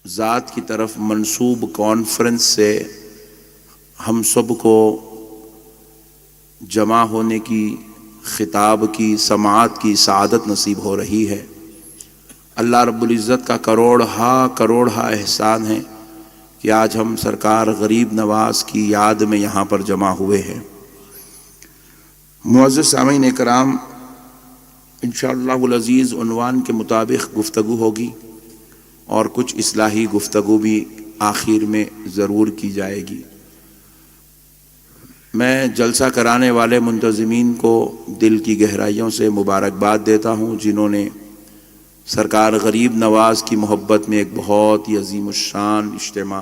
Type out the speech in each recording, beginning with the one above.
ذات کی طرف منسوب کانفرنس سے ہم سب کو جمع ہونے کی، خطاب کی، سماعت کی سعادت نصیب ہو رہی ہے۔ اللہ رب العزت کا کروڑہا احسان ہے کہ آج ہم سرکار غریب نواز کی یاد میں یہاں پر جمع ہوئے ہیں۔ معزز سامعین اکرام، انشاءاللہ العزیز عنوان کے مطابق گفتگو ہوگی اور کچھ اصلاحی گفتگو بھی آخر میں ضرور کی جائے گی۔ میں جلسہ کرانے والے منتظمین کو دل کی گہرائیوں سے مبارکباد دیتا ہوں، جنہوں نے سرکار غریب نواز کی محبت میں ایک بہت ہی عظیم الشان اجتماع،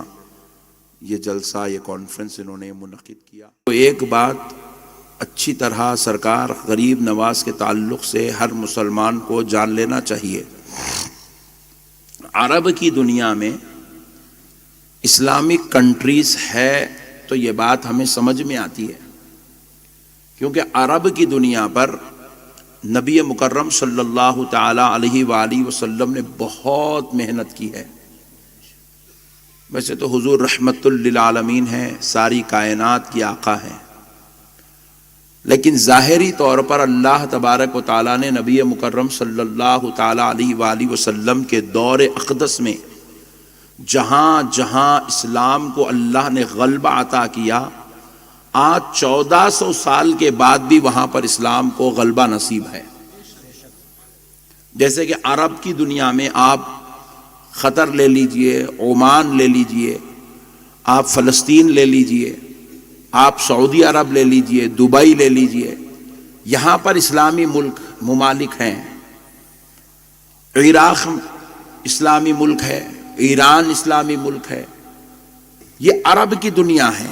یہ جلسہ، یہ کانفرنس انہوں نے منعقد کیا۔ تو ایک بات اچھی طرح سرکار غریب نواز کے تعلق سے ہر مسلمان کو جان لینا چاہیے۔ عرب کی دنیا میں اسلامک کنٹریز ہے تو یہ بات ہمیں سمجھ میں آتی ہے، کیونکہ عرب کی دنیا پر نبی مکرم صلی اللہ تعالی علیہ وآلہ وسلم نے بہت محنت کی ہے۔ ویسے تو حضور رحمت للعالمین ہیں، ساری کائنات کی آقا ہیں، لیکن ظاہری طور پر اللہ تبارک و تعالیٰ نے نبی مکرم صلی اللہ تعالی علیہ وآلہ وسلم کے دور اقدس میں جہاں جہاں اسلام کو اللہ نے غلبہ عطا کیا، آج 1400 سال کے بعد بھی وہاں پر اسلام کو غلبہ نصیب ہے۔ جیسے کہ عرب کی دنیا میں آپ قطر لے لیجئے، عمان لے لیجئے، آپ فلسطین لے لیجئے، آپ سعودی عرب لے لیجئے، دبئی لے لیجئے، یہاں پر اسلامی ممالک ہیں۔ عراق اسلامی ملک ہے، ایران اسلامی ملک ہے، یہ عرب کی دنیا ہے،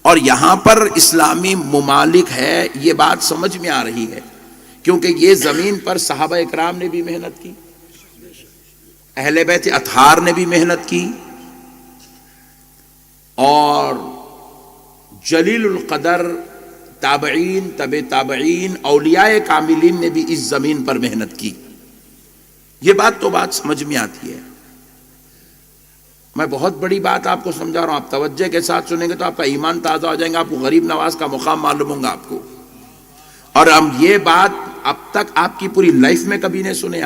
اور یہاں پر اسلامی ممالک ہے۔ یہ بات سمجھ میں آ رہی ہے کیونکہ یہ زمین پر صحابہ اکرام نے بھی محنت کی، اہل بیت اطہار نے بھی محنت کی، اور جلیل القدر تابعین، تبع تابعین، اولیاء کاملین نے بھی اس زمین پر محنت کی۔ یہ بات تو بات سمجھ میں آتی ہے۔ میں بہت بڑی بات آپ کو سمجھا رہا ہوں، آپ توجہ کے ساتھ سنیں گے تو آپ کا ایمان تازہ ہو جائیں گا، آپ کو غریب نواز کا مقام معلوم ہوگا آپ کو۔ اور ہم یہ بات اب تک آپ کی پوری لائف میں کبھی نہیں سنے۔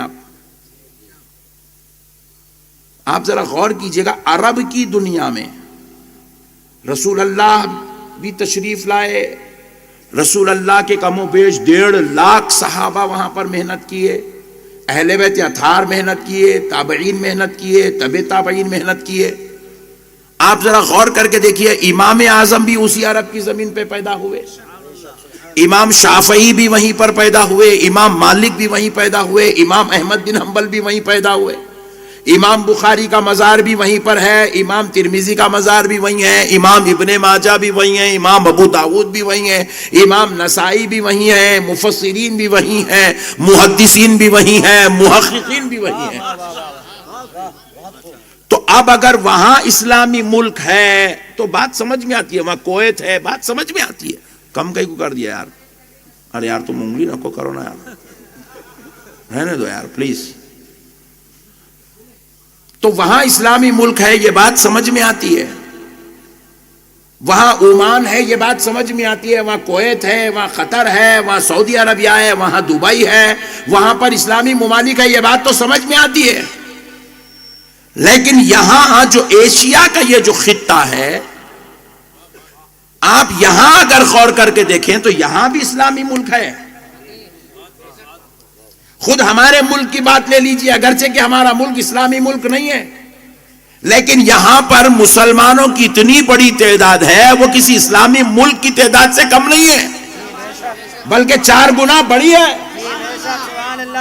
آپ ذرا غور کیجئے گا، عرب کی دنیا میں رسول اللہ بھی تشریف لائے، رسول اللہ کے کم و بیش 1.5 لاکھ صحابہ وہاں پر محنت کیے، اہل بیت اطہار محنت کیے، تابعین محنت کیے، تبع تابعین محنت کیے۔ آپ ذرا غور کر کے دیکھیے، امام اعظم بھی اسی عرب کی زمین پہ پیدا ہوئے، امام شافعی بھی وہیں پر پیدا ہوئے، امام مالک بھی وہیں پیدا ہوئے، امام احمد بن حنبل بھی وہیں پیدا ہوئے، امام بخاری کا مزار بھی وہیں پر ہے، امام ترمذی کا مزار بھی وہیں ہے، امام ابن ماجہ بھی وہیں ہے، امام ابو داؤد بھی وہیں ہے، امام نسائی بھی وہیں ہے، مفسرین بھی وہیں ہیں، محدثین بھی وہیں ہیں، محققین بھی وہیں ہیں۔ تو اب اگر وہاں اسلامی ملک ہے تو بات سمجھ میں آتی ہے، وہاں کویت ہے، بات سمجھ میں آتی ہے۔ کم کہیں کو کر دیا یار، ارے یار تم انگلی نہ کو کرو نا یار، رہنے دو یار پلیز۔ تو وہاں اسلامی ملک ہے، یہ بات سمجھ میں آتی ہے، وہاں عمان ہے، یہ بات سمجھ میں آتی ہے، وہاں کویت ہے، وہاں قطر ہے، وہاں سعودی عربیہ ہے، وہاں دبئی ہے، وہاں پر اسلامی ممالک ہے، یہ بات تو سمجھ میں آتی ہے۔ لیکن یہاں جو ایشیا کا یہ جو خطہ ہے، آپ یہاں اگر غور کر کے دیکھیں تو یہاں بھی اسلامی ملک ہے۔ خود ہمارے ملک کی بات لے لیجئے، اگرچہ کہ ہمارا ملک اسلامی ملک نہیں ہے، لیکن یہاں پر مسلمانوں کی اتنی بڑی تعداد ہے، وہ کسی اسلامی ملک کی تعداد سے کم نہیں ہے، بلکہ 4 گنا بڑی ہے۔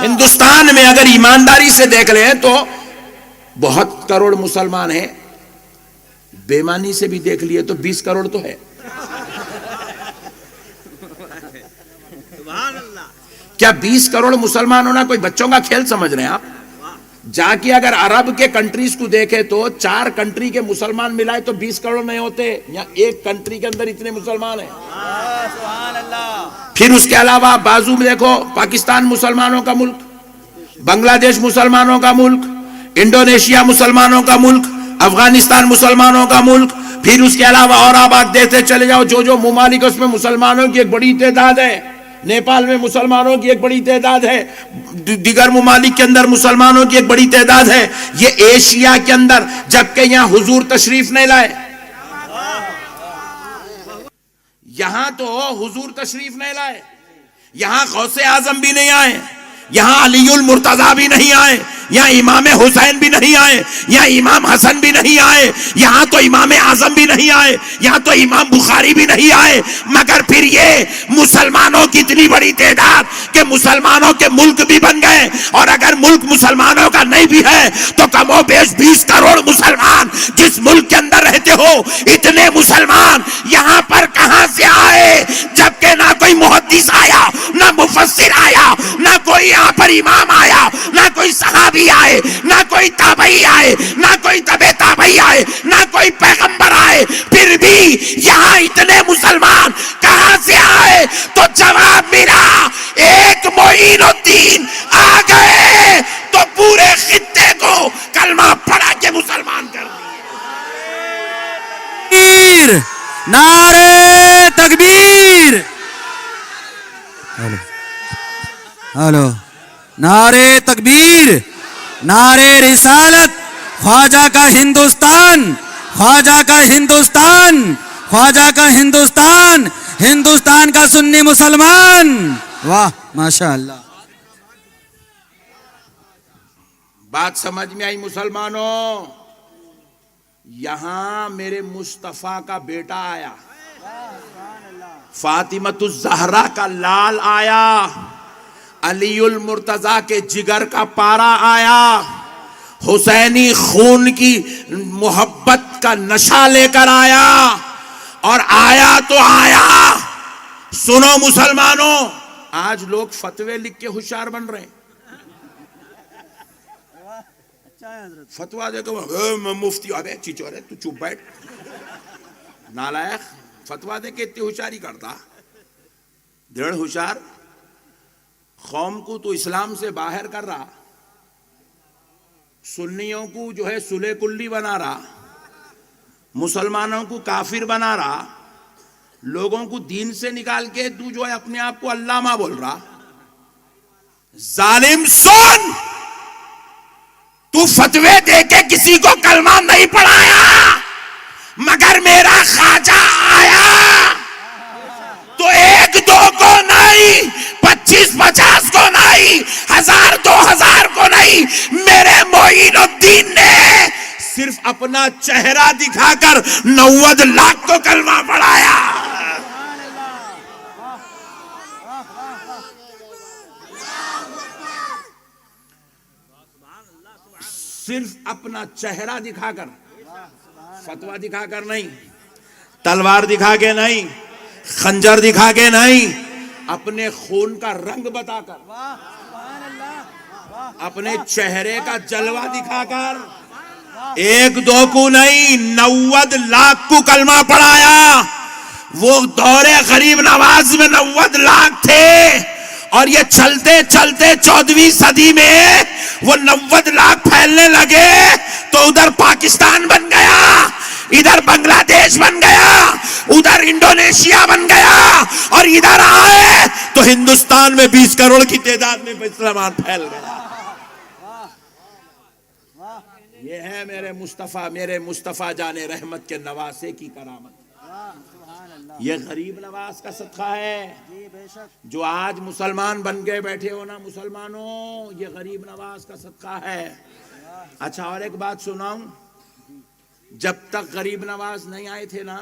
ہندوستان میں اگر ایمانداری سے دیکھ لیں تو بہت کروڑ مسلمان ہیں، بے ایمانی سے بھی دیکھ لیے تو 20 کروڑ تو ہے۔ کیا 20 کروڑ مسلمان ہونا کوئی بچوں کا کھیل سمجھ رہے ہیں آپ؟ جا کے اگر عرب کے کنٹریز کو دیکھے تو 4 کنٹری کے مسلمان ملائے تو 20 کروڑ نہیں ہوتے، یا ایک کنٹری کے اندر اتنے مسلمان ہیں۔ پھر اس کے علاوہ بازو میں دیکھو، پاکستان مسلمانوں کا ملک، بنگلہ دیش مسلمانوں کا ملک، انڈونیشیا مسلمانوں کا ملک، افغانستان مسلمانوں کا ملک، پھر اس کے علاوہ اور آباد دیتے چلے جاؤ، جو ممالک اس میں مسلمانوں کی ایک بڑی تعداد ہے. نیپال میں مسلمانوں کی ایک بڑی تعداد ہے، دیگر ممالک کے اندر مسلمانوں کی ایک بڑی تعداد ہے. یہ ایشیا کے اندر، جبکہ یہاں حضور تشریف نہیں لائے. یہاں تو حضور تشریف نہیں لائے، یہاں غوث اعظم بھی نہیں آئے، یہاں علی المرتضیٰ بھی نہیں آئے، یہاں امام حسین بھی نہیں آئے، یہاں امام حسن بھی نہیں آئے، یہاں تو امام اعظم بھی نہیں آئے، یہاں تو امام بخاری بھی نہیں آئے. مگر پھر یہ مسلمانوں کی اتنی بڑی تعداد کہ مسلمانوں کے ملک بھی بن گئے. اور اگر ملک مسلمانوں کا نہیں بھی ہے تو کم و بیش 20 کروڑ مسلمان جس ملک کے اندر رہتے ہو، اتنے مسلمان یہاں پر کہاں سے آئے؟ جبکہ نہ کوئی محدث آیا، نہ مفسر آیا، نہ کوئی یہاں پر امام آیا، نہ کوئی صحابی آئے، نہ کوئی تابعی آئے، نہ کوئی تبع تابعی آئے، نہ کوئی پیغمبر آئے. پھر بھی یہاں اتنے مسلمان کہاں سے آئے؟ تو جواب میرا، ایک معین الدین آ گئے تو پورے خطے کو کلمہ پڑھا کے مسلمان کر دیے. نعرے تکبیر. ہلو، نعرے تکبیر، نعرے رسالت. خواجہ کا ہندوستان، خواجہ کا ہندوستان، خواجہ کا ہندوستان، ہندوستان کا سنی مسلمان. واہ ماشاء اللہ. بات سمجھ میں آئی مسلمانوں؟ یہاں میرے مصطفیٰ کا بیٹا آیا، فاطمۃ الزہرا کا لال آیا، علی المرتضیٰ کے جگر کا پارا آیا، حسینی خون کی محبت کا نشہ لے کر آیا. اور آیا تو آیا. سنو مسلمانوں، آج لوگ فتوے لکھ کے ہوشیار بن رہے ہیں. فتوا دے کہ مفتی، ابے چیچور ہے تو چپ بیٹھ، نالائق. فتوا دے کے اتنی ہوشیاری کرتا، دڑ ہوشیار. قوم کو تو اسلام سے باہر کر رہا، سنیوں کو جو ہے سلے کلی بنا رہا، مسلمانوں کو کافر بنا رہا، لوگوں کو دین سے نکال کے تو جو ہے اپنے آپ کو علامہ بول رہا. ظالم سن، تو فتوے دے کے کسی کو کلمہ نہیں پڑھایا، مگر میرا خواجہ آیا تو 1-2 کو نہیں، 25-50 کو نہیں، 1000-2000 کو نہیں، میرے معین الدین نے صرف اپنا چہرہ دکھا کر 90 لاکھ کو کلمہ پڑھایا. صرف اپنا چہرہ دکھا کر، فتوا دکھا کر نہیں، تلوار دکھا کے نہیں، خنجر دکھا کے نہیں، اپنے خون کا رنگ بتا کر، اپنے چہرے کا جلوہ دکھا کر 1-2 کو نہیں، 90 لاکھ کو کلمہ پڑھایا. وہ دور غریب نواز میں 90 لاکھ تھے، اور یہ چلتے چلتے 14ویں صدی میں وہ 90 لاکھ پھیلنے لگے تو ادھر پاکستان بن گیا، ادھر بنگلہ دیش بن گیا، ادھر انڈونیشیا بن گیا، اور ادھر آئے تو ہندوستان میں 20 کروڑ کی تعداد میں مسلمان پھیل گیا. یہ ہے میرے مصطفیٰ جان رحمت کے نواسے کی کرامت. یہ غریب نواز کا صدقہ ہے. جو آج مسلمان بن گئے بیٹھے ہو نا مسلمانوں، یہ غریب نواز کا صدقہ ہے. اچھا، اور ایک بات سناؤں، جب تک غریب نواز نہیں آئے تھے نا،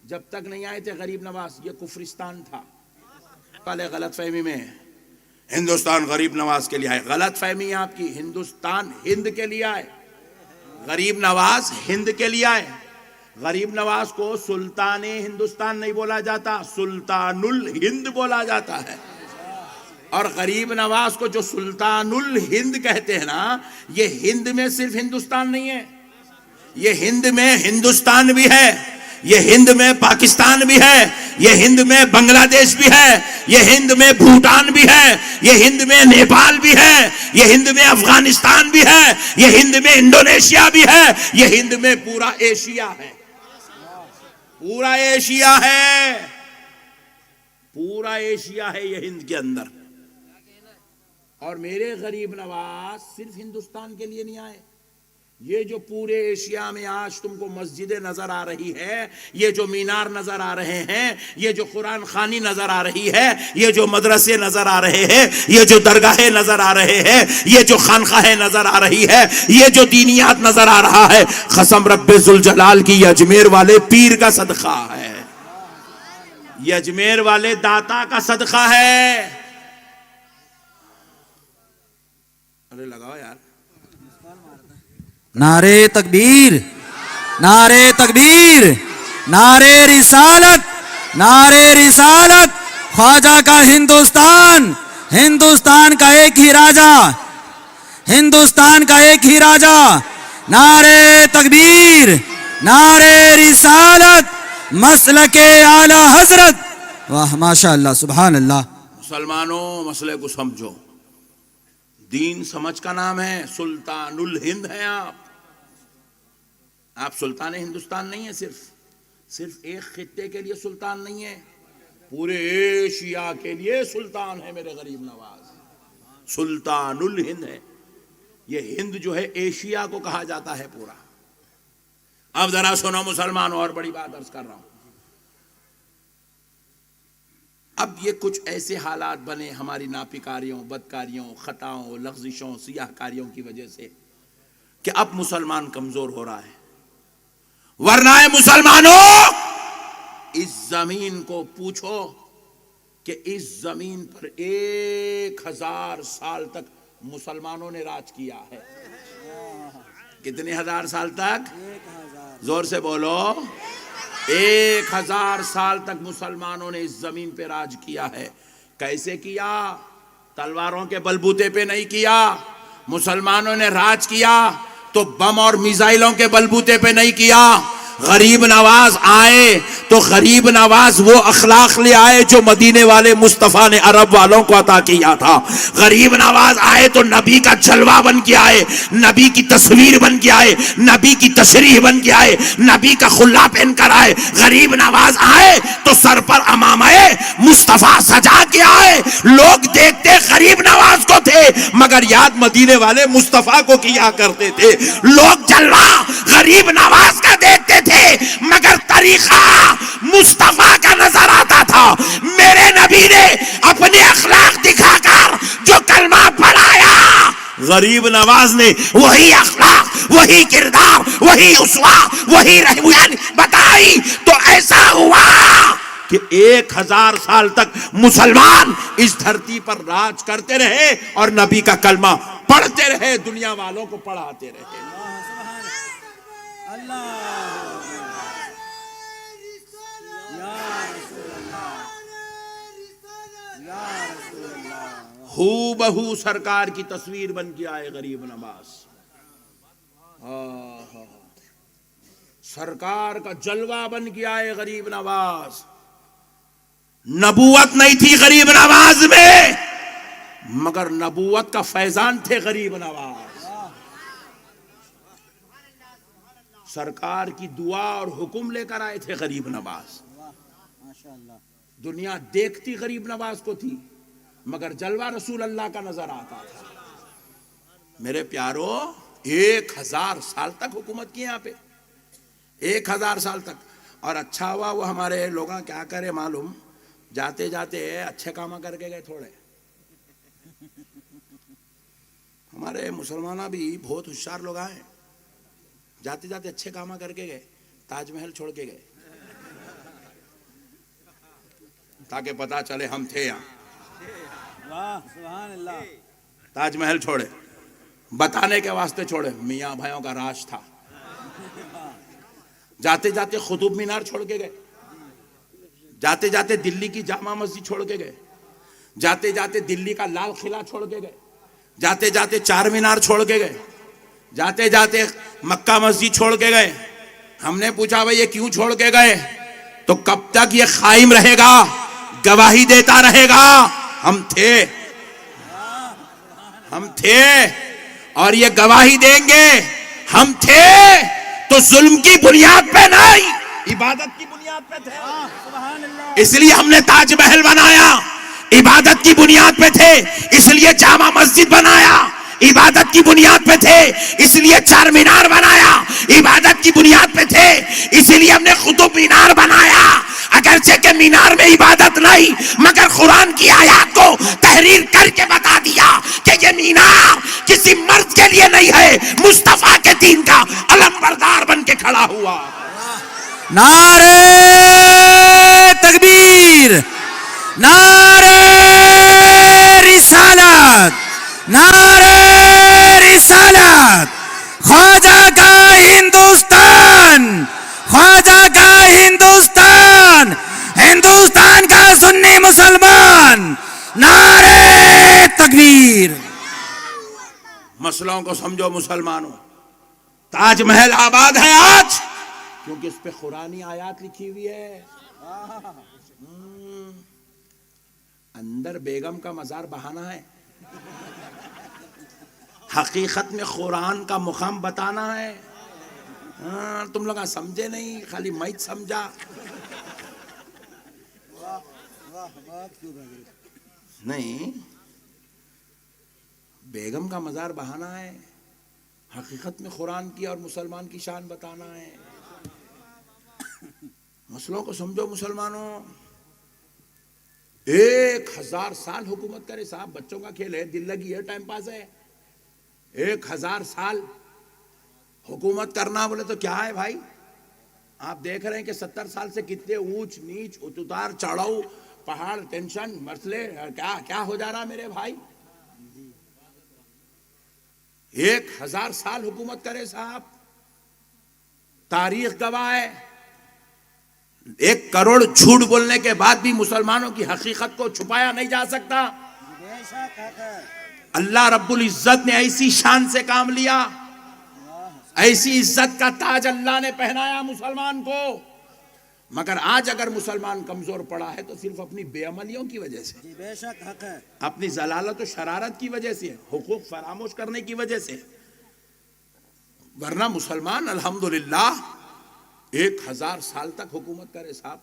جب تک نہیں آئے تھے غریب نواز، یہ کفرستان تھا. پہلے غلط فہمی میں ہندوستان غریب نواز کے لیے آئے. غلط فہمی ہے آپ کی، ہندوستان ہند کے لیے آئے، غریب نواز ہند کے لیے آئے. غریب نواز کو سلطان ہندوستان نہیں بولا جاتا، سلطان الہند بولا جاتا ہے. اور غریب نواز کو جو سلطان الہند کہتے ہیں نا، یہ ہند میں صرف ہندوستان نہیں ہے، یہ ہند میں ہندوستان بھی ہے، یہ ہند میں پاکستان بھی ہے، یہ ہند میں بنگلہ دیش بھی ہے، یہ ہند میں بھوٹان بھی ہے، یہ ہند میں نیپال بھی ہے، یہ ہند میں افغانستان بھی ہے، یہ ہند میں انڈونیشیا بھی ہے، یہ ہند میں پورا ایشیا ہے، پورا ایشیا ہے، پورا ایشیا ہے یہ ہند کے اندر۔ اور میرے غریب نواز صرف ہندوستان کے لیے نہیں آئے، یہ جو پورے ایشیا میں آج تم کو مسجدیں نظر آ رہی ہے، یہ جو مینار نظر آ رہے ہیں، یہ جو قرآن خوانی نظر آ رہی ہے، یہ جو مدرسے نظر آ رہے ہیں، یہ جو درگاہیں نظر آ رہے ہیں، یہ جو خانقاہیں نظر آ رہی ہے، یہ جو دینیات نظر آ رہا ہے، قسم رب ذوالجلال کی یہ اجمیر والے پیر کا صدقہ ہے، یہ اجمیر والے داتا کا صدقہ ہے۔ ارے لگاؤ یار، نعرے تکبیر، نعرے تکبیر، نعرے رسالت، نعرے رسالت، خواجہ کا ہندوستان، ہندوستان کا ایک ہی راجہ، ہندوستان کا ایک ہی راجہ، نعرے تکبیر، نعرے رسالت، مسلک اعلی حضرت۔ واہ ماشاء اللہ، سبحان اللہ۔ مسلمانوں مسئلے کو سمجھو، دین سمجھ کا نام ہے، سلطان الہند ہیں آپ سلطان ہندوستان نہیں ہیں، صرف ایک خطے کے لیے سلطان نہیں ہے، پورے ایشیا کے لیے سلطان ہے میرے غریب نواز، سلطان الہند ہے۔ یہ ہند جو ہے ایشیا کو کہا جاتا ہے پورا۔ اب ذرا سنو مسلمانوں، اور بڑی بات عرض کر رہا ہوں، اب یہ کچھ ایسے حالات بنے ہماری ناپکاریوں، بدکاریوں، خطاؤں، لغزشوں، سیاہ کاریوں کی وجہ سے کہ اب مسلمان کمزور ہو رہا ہے، ورنہ مسلمانوں اس زمین کو پوچھو کہ اس زمین پر 1000 سال تک مسلمانوں نے راج کیا ہے۔ کتنے ہزار سال تک؟ زور سے بولو، 1000 سال تک مسلمانوں نے اس زمین پہ راج کیا ہے۔ کیسے کیا؟ تلواروں کے بلبوتے پہ نہیں کیا، مسلمانوں نے راج کیا تو بم اور میزائلوں کے بلبوتے پہ نہیں کیا۔ غریب نواز آئے تو غریب نواز وہ اخلاق لے آئے جو مدینے والے مصطفیٰ نے عرب والوں کو عطا کیا تھا۔ غریب نواز آئے تو نبی کا جلوہ بن کے آئے، نبی کی تصویر بن کے آئے، نبی کی تشریح بن کے آئے، نبی کا خلا پہن کر آئے۔ غریب نواز آئے تو سر پر امامہ مصطفیٰ سجا کے آئے۔ لوگ دیکھتے غریب نواز کو تھے مگر یاد مدینے والے مصطفیٰ کو کیا کرتے تھے۔ لوگ جلوہ غریب نواز کا دیکھتے تھے مگر طریقہ مصطفیٰ کا نظر آتا تھا۔ میرے نبی نے اپنے اخلاق دکھا کر جو کلمہ پڑھایا، غریب نواز نے وہی اخلاق، وہی کردار، وہی اسوہ، وہی رہنمائی بتائی، تو ایسا ہوا کہ 1000 سال تک مسلمان اس دھرتی پر راج کرتے رہے اور نبی کا کلمہ پڑھتے رہے، دنیا والوں کو پڑھاتے رہے۔ ہو بہو سرکار کی تصویر بن کے آئے غریب نواز، سرکار کا جلوہ بن کے آئے غریب نواز۔ نبوت نہیں تھی غریب نواز میں مگر نبوت کا فیضان تھے غریب نواز۔ سرکار کی دعا اور حکم لے کر آئے تھے غریب نواز۔ دنیا دیکھتی غریب نواز کو تھی مگر جلوہ رسول اللہ کا نظر آتا تھا۔ میرے پیارو 1000 سال تک حکومت کی یہاں پہ، 1000 سال تک۔ اور اچھا ہوا وہ ہمارے لوگاں کیا کرے معلوم، جاتے جاتے اچھے کام کر کے گئے تھوڑے۔ ہمارے مسلمانہ بھی بہت ہوشیار لوگ ہیں، جاتے جاتے اچھے کام کر کے گئے، تاج محل چھوڑ کے گئے تاکہ پتا چلے ہم تھے یہاں۔ تاج محل چھوڑے، بتانے کے واسطے چھوڑے، میاں بھائیوں کا راج تھا۔ جاتے جاتے قطب مینار چھوڑ کے گئے، جاتے جاتے دلی کی جامع مسجد چھوڑ کے گئے، جاتے جاتے دلی کا لال قلعہ چھوڑ کے گئے، جاتے جاتے چار مینار چھوڑ کے گئے، جاتے جاتے مکہ مسجد چھوڑ کے گئے، ہم نے پوچھا بھائی یہ کیوں چھوڑ کے گئے؟ تو کب تک یہ قائم رہے گا، گواہی دیتا رہے گا ہم تھے اور یہ گواہی دیں گے ہم تھے، تو ظلم کی بنیاد پہ نہیں، عبادت کی بنیاد پہ تھے، اس لیے ہم نے تاج محل بنایا، عبادت کی بنیاد پہ تھے اس لیے جامع مسجد بنایا، عبادت کی بنیاد پہ تھے اس لیے چار مینار بنایا، عبادت کی بنیاد پہ تھے اسی لیے ہم نے قطب مینار بنایا، اگرچہ کہ مینار میں عبادت نہیں مگر قرآن کی آیات کو تحریر کر کے بتا دیا کہ یہ مینار کسی مرد کے لیے نہیں ہے، مصطفیٰ کے دین کا علم بردار بن کے کھڑا ہوا۔ نعرہ تکبیر، نعرہ رسالت، نعرہ رسالت، خواجہ کا ہندوستان، خواجہ کا ہندوستان، ہندوستان کا سنی مسلمان، نعرہ تکبیر۔ مسئلوں کو سمجھو مسلمانوں، تاج محل آباد ہے آج کیونکہ اس پہ قرآنی آیات لکھی ہوئی ہے۔ اندر بیگم کا مزار بہانہ ہے، حقیقت میں قرآن کا مقام بتانا ہے۔ تم لوگ سمجھے نہیں، خالی میں سمجھا۔ نہیں، بیگم کا مزار بہانہ ہے، حقیقت میں قرآن کی اور مسلمان کی شان بتانا ہے۔ مسئلوں کو سمجھو مسلمانوں، 1000 سال حکومت کرے صاحب، بچوں کا کھیل ہے، دل لگی ہے، ٹائم پاس ہے۔ 1000 سال حکومت کرنا بولے تو کیا ہے بھائی؟ آپ دیکھ رہے ہیں کہ 70 سال سے کتنے اونچ نیچ اتار چڑھاؤ، پہاڑ، ٹینشن، مسئلے، کیا ہو جا رہا میرے بھائی؟ 1000 سال حکومت کرے صاحب، تاریخ گواہ ہے۔ 1 کروڑ جھوٹ بولنے کے بعد بھی مسلمانوں کی حقیقت کو چھپایا نہیں جا سکتا۔ اللہ رب العزت نے ایسی شان سے کام لیا، ایسی عزت کا تاج اللہ نے پہنایا مسلمان کو، مگر آج اگر مسلمان کمزور پڑا ہے تو صرف اپنی بے عملیوں کی وجہ سے، اپنی ضلالت و شرارت کی وجہ سے، حقوق فراموش کرنے کی وجہ سے، ورنہ مسلمان الحمدللہ 1000 سال تک حکومت کرے صاحب۔